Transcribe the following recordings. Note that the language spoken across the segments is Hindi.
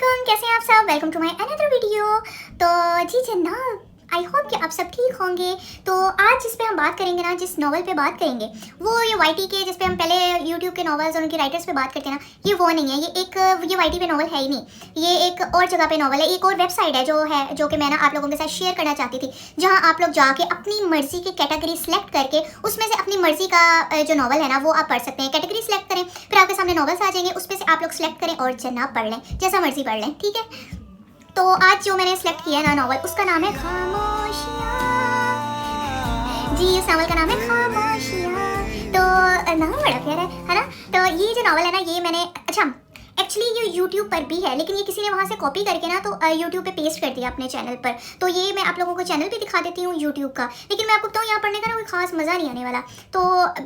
वालेकुम, कैसे हैं आप सब। Welcome to my another video. तो जी जनाब, आई होप कि आप सब ठीक होंगे। तो आज जिस पे हम बात करेंगे ना, जिस नॉवल पे बात करेंगे वो ये वाईटी के, जिस पे हम पहले यूट्यूब के नॉवेल्स और उनके राइटर्स पे बात करते हैं ना, ये वो नहीं है। ये वाईटी पे नॉवल है ही नहीं, ये एक और जगह पे नॉवल है। एक और वेबसाइट है जो कि मैं ना आप लोगों के साथ शेयर करना चाहती थी, जहाँ आप लोग जाके अपनी मर्जी की कैटेगरी सेलेक्ट करके उसमें से अपनी मर्जी का जो नॉवल है ना वो आप पढ़ सकते हैं। कैटेगरी सेलेक्ट करें, फिर आपके सामने नॉवल्स आ जाएंगे, उसमें से आप लोग सेलेक्ट करें और जनाब पढ़ लें, जैसा मर्जी पढ़ लें, ठीक है। तो आज जो मैंने सेलेक्ट किया है ना नॉवल, उसका नाम है खामोशियाँ। जी, उस नॉवल का नाम है खामोशियाँ। तो नाम बड़ा प्यारा है ना। तो ये जो नॉवल है ना, ये मैंने एक्चुअली ये यूट्यूब पर भी है, लेकिन ये किसी ने वहाँ से कॉपी करके ना तो यूट्यूब पे पेस्ट कर दिया अपने चैनल पर। तो ये मैं आप लोगों को चैनल भी दिखा देती हूँ यूट्यूब का, लेकिन मैं आपको बताऊँ यहाँ पढ़ने का ना कोई खास मज़ा नहीं आने वाला। तो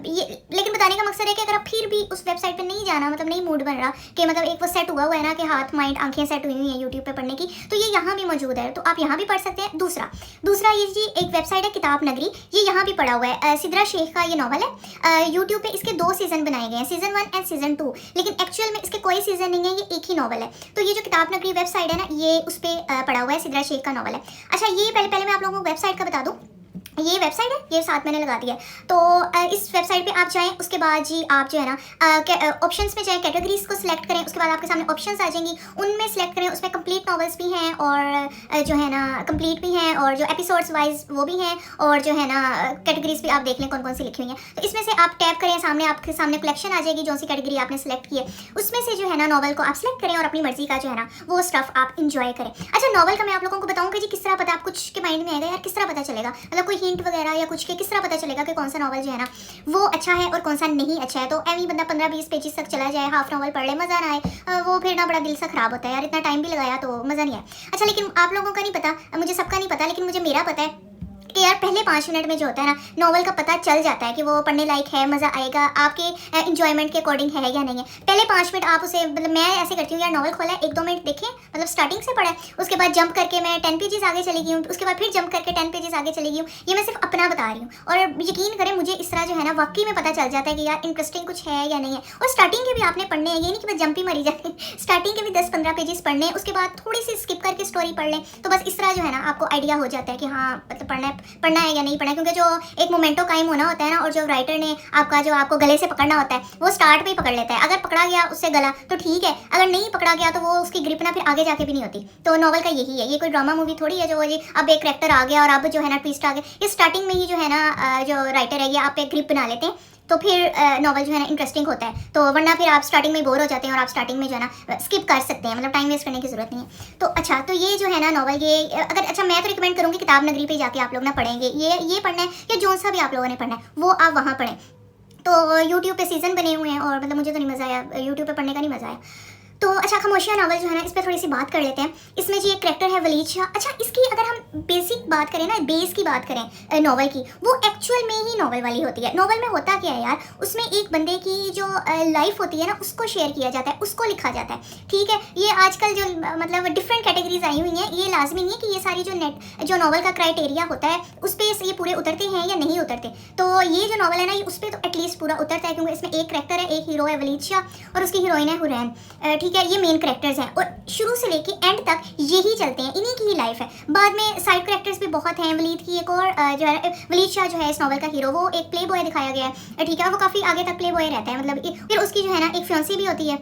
ये लेकिन बताने का मकसद है कि अगर आप फिर भी उस वेबसाइट पर नहीं जाना, मतलब नहीं मूड बन रहा कि मतलब एक वो सेट हुआ है ना कि हाथ माइंड आंखें सेट हुई हुई हैं यूट्यूब पर पढ़ने की, तो ये यहाँ भी मौजूद है, तो आप यहाँ भी पढ़ सकते हैं। दूसरा ये जी एक वेबसाइट है किताब नगरी, ये यहाँ भी पढ़ा हुआ है। सिद्रा शेख का ये नॉवल है। यूट्यूब पे इसके 2 सीज़न बनाए गए हैं, सीज़न 1 एंड सीज़न 2, लेकिन एक्चुअल में इसके कोई सीज़न नहीं है, ये एक ही नॉवल है। तो ये जो किताब नगरी वेबसाइट है ना, ये उस पर पढ़ा हुआ है, सिद्रा शेख का नॉवल है। अच्छा, ये पहले मैं आप लोगों को वेबसाइट का बता दूँ। ये वेबसाइट है, ये साथ मैंने लगा दिया है। तो इस वेबसाइट पे आप जाएं, उसके बाद जी आप जो है ना ऑप्शंस में जाएं, कैटेगरीज को सिलेक्ट करें, उसके बाद आपके सामने ऑप्शंस आ जाएंगी, उनमें सेलेक्ट करें। उसमें कंप्लीट नॉवेल्स भी हैं और जो है ना कंप्लीट भी हैं, और जो एपिसोड्स वाइज वो भी हैं, और जो है ना कैटेगरीज भी आप देख लें कौन कौन सी लिखी हुई हैं। तो इसमें से आप टैप करें, सामने आपके सामने कलेक्शन आ जाएगी, जो सी कैटेगरी आपने सेलेक्ट की है उसमें से जो है ना नॉवल को आप सेलेक्ट करें और अपनी मर्जी का जो है ना वो स्टफ आप इंजॉय करें। अच्छा, नॉवल का मैं आप लोगों को बताऊँ कि जी किस तरह पता, आप कुछ के माइंड में आएगा यार किस तरह पता चलेगा, मतलब कोई हिंट वगैरह या कुछ के किस तरह पता चलेगा कि कौन सा नॉवल जो है ना वो अच्छा है और कौन सा नहीं अच्छा है। तो एवं बंदा 15-20 पेजेस तक चला जाए, हाफ नॉवल पढ़ ले, मज़ा ना आए, वो फिर ना बड़ा दिल सा खराब होता है यार, इतना टाइम भी लगाया तो मज़ा नहीं आया। अच्छा, लेकिन आप लोगों का नहीं पता, मुझे सबका नहीं पता, लेकिन मुझे मेरा पता है कि यार पहले 5 मिनट में जो होता है ना नॉवल का पता चल जाता है कि वो पढ़ने लायक है, मज़ा आएगा, आपके इंजॉयमेंट के अकॉर्डिंग है या नहीं है। पहले 5 मिनट आप उसे, मतलब मैं ऐसे करती हूँ यार, नॉवल खोला है 1-2 मिनट देखें, मतलब स्टार्टिंग से पढ़ा है, उसके बाद जंप करके मैं 10 पेजेस आगे चली गई हूँ, उसके बाद फिर जंप करके 10 पेजेस आगे चली गई हूँ। ये मैं सिर्फ अपना बता रही हूँ, और यकीन करें मुझे इस तरह जो है ना वाकई में पता चल जाता है कि यार इंटरेस्टिंग कुछ है या नहीं है। और स्टार्टिंग के भी आपने पढ़ने हैं, ये नहीं कि बस जंप ही मरी जाए, स्टार्टिंग के भी 10-15 पेजेस पढ़ने, उसके बाद थोड़ी सी स्किप करके स्टोरी पढ़ लें, तो बस इस तरह जो है ना आपको आइडिया हो जाता है कि हाँ मतलब पढ़ना है या नहीं पढ़ना। क्योंकि जो एक मोमेंटो कायम होना होता है ना, और जो राइटर ने आपको गले से पकड़ना होता है वो स्टार्ट में ही पकड़ लेता है। अगर पकड़ा गया उससे गला तो ठीक है, अगर नहीं पकड़ा गया तो वो उसकी ग्रिप ना फिर आगे जाके भी नहीं होती। तो नॉवल का यही है, ये कोई ड्रामा मूवी थोड़ी है जो जी अब एक कैरेक्टर आ गया और अब जो है ना ट्विस्ट आ गया। ये स्टार्टिंग में ही जो है ना जो राइटर है ये आप एक ग्रिप बना लेते हैं, तो फिर नॉवल जो है ना इंटरेस्टिंग होता है। तो वरना फिर आप स्टार्टिंग में बोर हो जाते हैं और आप स्टार्टिंग में जो है ना स्किप कर सकते हैं, मतलब टाइम वेस्ट करने की जरूरत नहीं है। तो अच्छा, तो ये जो है ना नॉवल, ये अगर अच्छा मैं तो रिकमेंड करूँगी किताब नगरी पे जाके आप लोग ना पढ़ेंगे, ये पढ़ना है या जो सा भी आप लोगों ने पढ़ना है वो आप वहाँ पढ़ें। तो यूट्यूब पे सीज़न बने हुए हैं और मतलब मुझे तो नहीं मज़ा आया, यूट्यूब पे पढ़ने का नहीं मज़ा आया। तो अच्छा, खामोशियाँ नॉवल जो है ना इस पर थोड़ी सी बात कर लेते हैं। इसमें जी एक कैरेक्टर है वलीद शाह। अच्छा, इसकी अगर हम बेसिक बात करें ना, बेस की बात करें नॉवल की, वो एक्चुअल में ही नॉवल वाली होती है। नॉवल में होता क्या है यार, उसमें एक बंदे की जो लाइफ होती है ना उसको शेयर किया जाता है, उसको लिखा जाता है, ठीक है। ये आजकल जो मतलब डिफरेंट कैटेगरीज आई हुई हैं, ये लाजमी नहीं है कि ये सारी जो नॉवल का क्राइटेरिया होता है उस पर ये पूरे उतरते हैं या नहीं उतरते। तो ये जो नॉवल है ना ये उस पर तो एटलीस्ट पूरा उतरता है, क्योंकि इसमें एक कैरेक्टर है, एक हीरो है वलीद शाह और उसकी हीरोइन है हुरैन, ठीक है। ये मेन कैरेक्टर्स हैं और शुरू से लेके एंड तक यही चलते हैं, इन्हीं की ही लाइफ है। बाद में साइड कैरेक्टर्स भी बहुत हैं। वलीद की एक और जो है वलीद शाह जो है इस नॉवल का हीरो, वो एक प्ले बॉय दिखाया गया है, ठीक है। वो काफ़ी आगे तक प्ले बॉय रहता है, मतलब फिर उसकी जो है ना एक फियांसी भी होती है,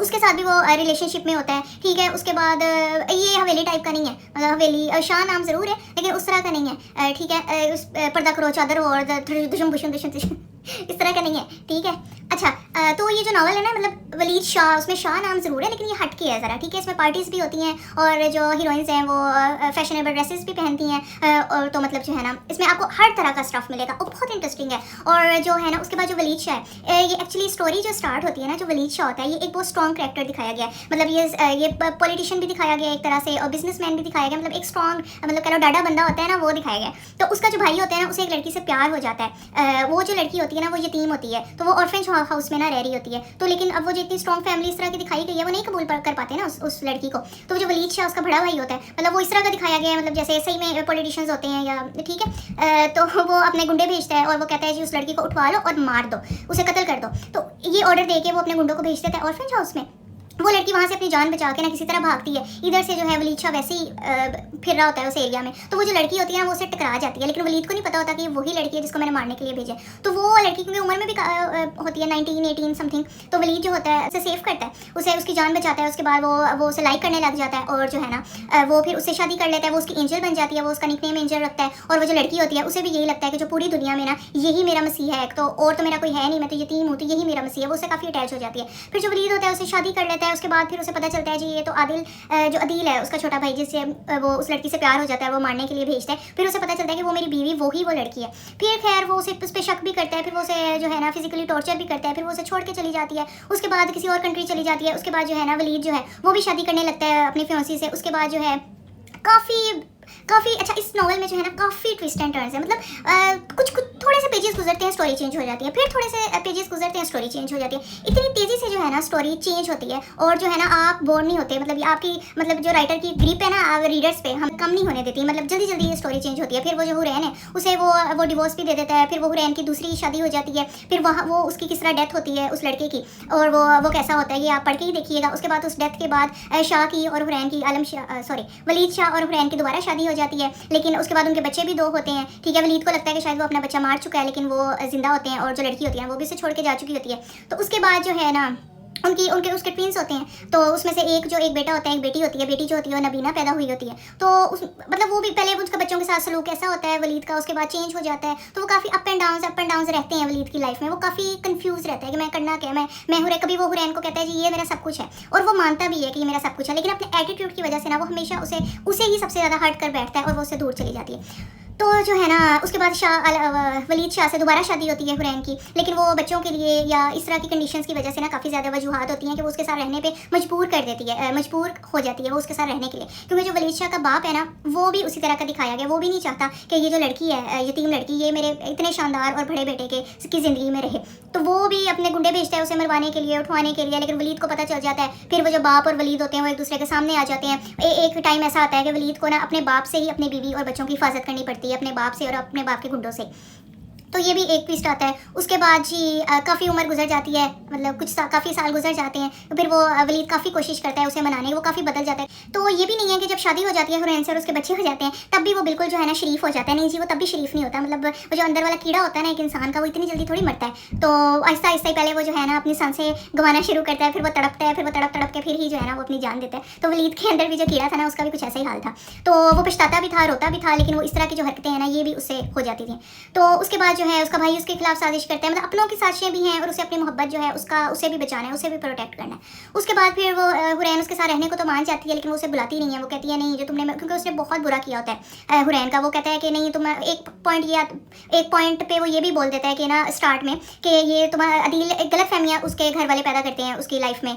उसके साथ भी वो रिलेशनशिप में होता है, ठीक है। उसके बाद ये हवेली टाइप का नहीं है, मतलब हवेली शाह नाम ज़रूर है लेकिन उस तरह का नहीं है, ठीक है। उस पर्दा करो चादर और दुश्मन दुश्मन इस तरह का नहीं है, ठीक है। अच्छा, तो ये जो नॉवल है ना, मतलब वलीद शाह, उसमें शाह नाम ज़रूर है लेकिन ये हट के है ज़रा, ठीक है। इसमें पार्टीज़ भी होती हैं और जो हीरोइंस हैं वो फैशनेबल ड्रेसेस भी पहनती हैं, और तो मतलब जो है ना इसमें आपको हर तरह का स्टफ मिलेगा और बहुत इंटरेस्टिंग है। और जो है ना उसके बाद जो वलीद शाह है, ये एक्चुअली स्टोरी जो स्टार्ट होती है ना, जो वलीद शाह होता है ये एक बहुत स्ट्रॉन्ग कैरेक्टर दिखाया गया है, मतलब ये पॉलिटिशियन भी दिखाया गया एक तरह से और बिजनेसमैन भी दिखाया गया, मतलब एक स्ट्रॉन्ग, मतलब कह लो डाडा बंदा होता है ना, वो दिखाया गया। तो उसका जो भाई होता है ना उसे एक लड़की से प्यार हो जाता है, वो जो लड़की होती है ना वो यतीम होती है, तो वो ऑर्फेंज हाउस में ना रह रही होती है। तो लेकिन अब वो जो इतनी स्ट्रॉन्ग फैमिली इस तरह की दिखाई गई है वो नहीं कबूल कर पाते ना उस लड़की को। तो जो वलीद शाह उसका बड़ा भाई होता है, मतलब वो इस तरह का दिखाया गया है, मतलब जैसे सही में पॉलिटिशियंस होते हैं या, ठीक है। तो वो अपने गुंडे भेजता है और वो कहता है जी उस लड़की को उठवा लो और मार दो, उसे कत्ल कर दो। तो ये ऑर्डर दे के वो अपने गुंडों को भेज देता है ऑर्फेंज हाउस में। वो लड़की वहाँ से अपनी जान बचा के ना किसी तरह भागती है। इधर से जो है वलीद शाह वैसे ही फिर रहा होता है उस एरिया में, तो वो जो लड़की होती है ना वो उससे टकरा जाती है, लेकिन वलीद को नहीं पता होता कि वही लड़की है जिसको मैंने मारने के लिए भेजा है। तो वो लड़की क्योंकि उम्र में भी होती है 19-18 समथिंग, तो वलीद जो होता है उसे सेव करता है, उसे उसकी जान बचाता है। उसके बाद वो उसे लाइक करने लग जाता है और जो है ना वो फिर उससे शादी कर लेता है। वो उसकी एंजल बन जाती है, वो उसका निकनेम एंजल रखता है। और वो जो लड़की होती है उसे भी यही लगता है कि जो पूरी दुनिया में ना यही मेरा मसीह है, तो और तो मेरा कोई है नहीं, मैं तो यतीम हूँ, तो यही मेरा मसीह है। वो उससे काफ़ी अटैच हो जाती है। फिर जो वलीद होता है उसे शादी कर लेता है। उसके बाद फिर उसे पता चलता है जी ये तो आदिल जो अदील है उसका छोटा भाई, जिससे वो उस लड़की से प्यार हो जाता है, वो मारने के लिए भेजता है। फिर उसे पता चलता है कि वो मेरी बीवी वो लड़की है। फिर खैर वो उसे उस पर शक भी करता है, फिर वो उसे जो है ना फिजिकली टॉर्चर भी करता है। फिर वो उसे छोड़ के चली जाती है, उसके बाद किसी और कंट्री चली जाती है। उसके बाद जो है ना वलीद जो है वो भी शादी करने लगता है अपनी फियांसी से। उसके बाद जो है काफ़ी अच्छा इस नॉवल में जो है ना काफ़ी ट्विस्ट एंड टर्न्स है। मतलब कुछ थोड़े से पेजेस गुजरते हैं स्टोरी चेंज हो जाती है, फिर थोड़े से पेजेस गुजरते हैं स्टोरी चेंज हो जाती है। इतनी तेज़ी से जो है ना स्टोरी चेंज होती है और जो है ना आप बोर नहीं होते। मतलब आपकी मतलब जो राइटर की ग्रिप है ना रीडर्स पे हम कम नहीं होने देती। मतलब जल्दी जल्दी ये स्टोरी चेंज होती है। फिर वो जो हुरैन है उसे वो डिवोर्स भी दे देता है। फिर वो हुरैन की दूसरी शादी हो जाती है। फिर वहाँ वो उसकी किस तरह डेथ होती है उस लड़के की, और वो कैसा होता है ये आप पढ़ के ही देखिएगा। उसके बाद उस डेथ के बाद शाह की और हुरैन की वलीद शाह और हुरैन की दोबारा शादी हो जाती है। लेकिन उसके बाद उनके बच्चे भी 2 होते हैं। ठीक है, वलीद को लगता है कि शायद वो अपना बच्चा मार चुका है, लेकिन वो जिंदा होते हैं। और जो लड़की होती है वो भी उसे छोड़ के जा चुकी होती है। तो उसके बाद जो है ना उनके उसके ट्विंस होते हैं। तो उसमें से एक बेटा होता है, एक बेटी होती है। बेटी जो होती है वो नबीना पैदा हुई होती है। तो मतलब वो भी पहले उसका बच्चों के साथ सलूक ऐसा होता है वलीद का, उसके बाद चेंज हो जाता है। तो वो काफ़ी अप एंड डाउन रहते हैं वलीद की लाइफ में। वो काफ़ी कंफ्यूज रहता है कि मैं करना क्या, मैं हुरैन, कभी वो हुरैन को कहता है जी ये मेरा सब कुछ है, और वो मानता भी है कि ये मेरा सब कुछ है, लेकिन अपने एटीट्यूड की वजह से ना वो हमेशा उसे ही सबसे ज़्यादा हर्ट कर बैठता है और वो उससे दूर चली जाती है। तो जो है ना उसके बाद वलीद शाह से दोबारा शादी होती है हुरैन की, लेकिन वो बच्चों के लिए या इस तरह की कंडीशंस की वजह से ना काफ़ी ज़्यादा वजूहात होती हैं कि वो उसके साथ रहने पे मजबूर कर देती है, मजबूर हो जाती है वो उसके साथ रहने के लिए। क्योंकि जो वलीद शाह का बाप है ना वो भी उसी तरह का दिखाया गया। वो भी नहीं चाहता कि ये जो लड़की है यतीम लड़की ये मेरे इतने शानदार और बड़े बेटे की ज़िंदगी में रहे। तो वो भी अपने गुंडे भेजता है उसे मरवाने के लिए, उठवाने के लिए, लेकिन वलीद को पता चल जाता है। फिर वो जो बाप और वलीद होते हैं वो एक दूसरे के सामने आ जाते हैं। एक टाइम ऐसा आता है कि वलीद को ना अपने बाप से ही अपनी बीवी और बच्चों की हिफाजत करनी पड़ती है, अपने बाप से और अपने बाप के गुंडों से। तो ये भी एक ट्विस्ट आता है। उसके बाद जी काफ़ी उम्र गुजर जाती है, मतलब काफ़ी साल गुजर जाते हैं। फिर वो वलीद काफ़ी कोशिश करता है उसे मनाने की, वो काफ़ी बदल जाता है। तो ये भी नहीं है कि जब शादी हो जाती है हुरैन से और उसके बच्चे हो जाते हैं तब भी वो बिल्कुल जो है ना शरीफ हो जाता है। नहीं जी, वो तब भी शरीफ नहीं होता। मतलब वो जो अंदर वाला कीड़ा होता है ना एक इंसान का, वो इतनी जल्दी थोड़ी मरता है। तो आहिस्ता आहिस्ता ही पहले वो जो है ना अपनी सांसें गंवाना शुरू करता है, फिर वो तड़पता है, फिर वो तड़प के फिर ही जो है ना वो अपनी जान देता है। तो वलीद के अंदर भी जो कीड़ा था ना उसका भी कुछ ऐसा ही हाल था। तो वो पछताता भी था, रोता भी था, लेकिन वो इस तरह की जो हरकतें हैं ना ये भी उससे हो जाती थी। तो उसके बाद जो है उसका भाई उसके खिलाफ साजिश करता है। मतलब अपनों की साजिशें भी हैं और उसे अपनी मोहब्बत जो है उसे भी बचाना है, उसे भी प्रोटेक्ट करना है। उसके बाद फिर वो हुरैन उसके साथ रहने को तो मान जाती है, लेकिन वो उसे बुलाती नहीं है। वो कहती है नहीं जो तुमने, क्योंकि उसने बहुत बुरा किया होता है हुरैन का। वो कहता है कि नहीं तुम एक पॉइंट पे वो ये भी बोल देता है कि ना स्टार्ट में कि ये तुम्हारा अदील एक गलत फहमियाँ उसके घर वाले पैदा करते हैं उसकी लाइफ में,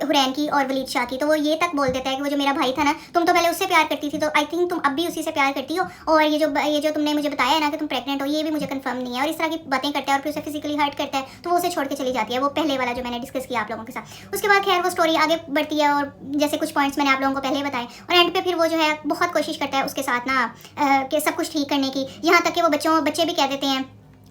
हुरैन की और वलीद शाह की। तो वो ये तक बोल देता है कि वो जो मेरा भाई था ना तुम तो पहले उससे प्यार करती थी, तो आई थिंक तुम अब भी उसी से प्यार करती हो, और ये जो तुमने मुझे बताया है ना कि तुम प्रेग्नेंट हो ये भी मुझे कंफर्म नहीं है। और इस तरह की बातें करता है और फिर उसे फिजिकली हर्ट करता है। तो वो उसे छोड़ के चली जाती है। वो पहले वाला जो मैंने डिस्कस किया आप लोगों के साथ। उसके बाद खैर वो स्टोरी आगे बढ़ती है और जैसे कुछ पॉइंट्स मैंने आप लोगों को पहले बताए, और एंड पे फिर वो जो है बहुत कोशिश करता है उसके साथ ना कि सब कुछ ठीक करने की। यहाँ तक कि वो बच्चे भी कह देते हैं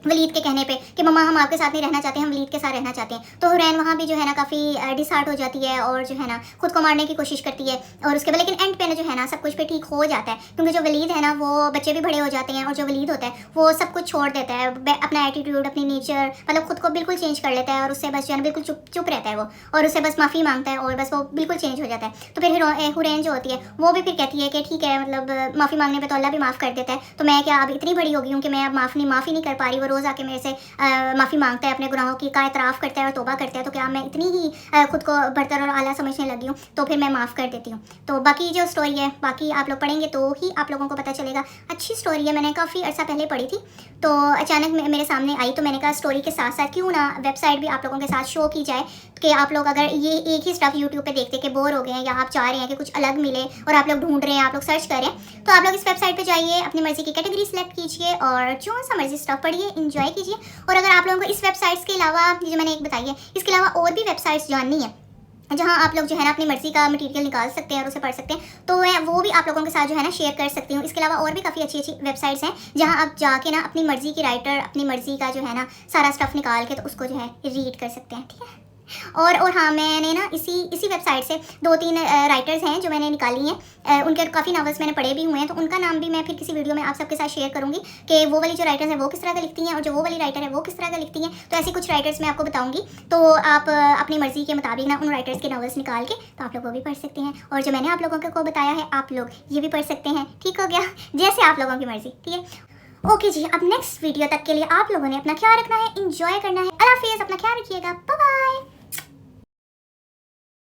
वलीद के कहने पे कि मम्मा हम आपके साथ नहीं रहना चाहते, हम वलीद के साथ रहना चाहते हैं। तो हुरैन वहाँ भी जो है ना काफ़ी डिसहार्ट हो जाती है और जो है ना खुद को मारने की कोशिश करती है। और उसके बाद लेकिन एंड पे ना जो है ना सब कुछ पे ठीक हो जाता है, क्योंकि जो वलीद है ना वो बच्चे भी बड़े हो जाते हैं और जो वलीद होता है वो सब कुछ छोड़ देता है, अपना एटीट्यूड, अपनी नेचर, मतलब खुद को बिल्कुल चेंज कर लेता है और उससे बस जो है ना बिल्कुल चुप रहता है वो, और उससे बस माफ़ी मांगता है और बस वो बिल्कुल चेंज हो जाता है। तो फिर हुरैन जो होती है वो भी फिर कहती है कि ठीक है, मतलब माफ़ी मांगने पर तो अल्लाह भी माफ़ कर देता है, तो मैं क्या अब इतनी बड़ी हो गई हूँ कि मैं अब माफ़ी नहीं कर पा रही। वो रोज़ आके मेरे से माफ़ी मांगता है, अपने गुनाहों की का एतराफ़ करता है और तौबा करता है। तो क्या मैं इतनी ही खुद को बरतर और आला समझने लगी हूँ, तो फिर मैं माफ़ कर देती हूँ। तो बाकी जो स्टोरी है बाकी आप लोग पढ़ेंगे तो ही आप लोगों को पता चलेगा। अच्छी स्टोरी है, मैंने काफ़ी अर्सा पहले पढ़ी थी, तो अचानक मेरे सामने आई, तो मैंने कहा स्टोरी के साथ साथ क्यों ना वेबसाइट भी आप लोगों के साथ शो की जाए, कि आप लोग अगर ये एक ही स्टफ़ यूट्यूब पे देखते के बोर हो गए हैं, या आप चाह रहे हैं कि कुछ अलग मिले और आप लोग ढूंढ रहे हैं, आप लोग सर्च करें, तो आप लोग इस वेबसाइट पे जाइए, अपनी मर्ज़ी की कैटेगरी सेलेक्ट कीजिए और जो सा मर्ज़ी स्टफ़ पढ़िए, इंजॉय कीजिए। और अगर आप लोगों को इस वेबसाइट्स के अलावा, जो मैंने एक बताई है, इसके अलावा और भी वेबसाइट्स जाननी है जहाँ आप लोग जो है ना अपनी मर्ज़ी का मटेरियल निकाल सकते हैं और उसे पढ़ सकते हैं, तो मैं वो भी आप लोगों के साथ जो है ना शेयर कर सकती हूँ। इसके अलावा और भी काफ़ी अच्छी वेबसाइट्स हैं जहाँ आप जाके ना अपनी मर्ज़ी की राइटर, अपनी मर्ज़ी का जो है ना सारा स्टफ़ निकाल के तो उसको जो है रीड कर सकते हैं। ठीक है। और हाँ, मैंने ना इसी वेबसाइट से 2-3 राइटर्स हैं जो मैंने निकाली हैं, उनके काफ़ी नावल्स मैंने पढ़े भी हुए हैं, तो उनका नाम भी मैं फिर किसी वीडियो में आप सबके साथ शेयर करूँगी कि वो वाली जो राइटर्स हैं वो किस तरह का लिखती हैं और जो वो वाली राइटर है वो किस तरह का लिखती हैं। तो ऐसी कुछ राइटर्स मैं आपको बताऊँगी, तो आप अपनी मर्ज़ी के मुताबिक ना उन राइटर्स के नावल्स निकाल के तो आप लोग वो भी पढ़ सकते हैं, और जो मैंने आप लोगों को बताया है आप लोग ये भी पढ़ सकते हैं। ठीक हो गया, जैसे आप लोगों की मर्ज़ी। ठीक है, ओके जी। अब नेक्स्ट वीडियो तक के लिए आप लोगों ने अपना ख्याल रखना है, इंजॉय करना है। अल्लाह हाफिज़, अपना ख्याल रखिएगा, बाय बाय।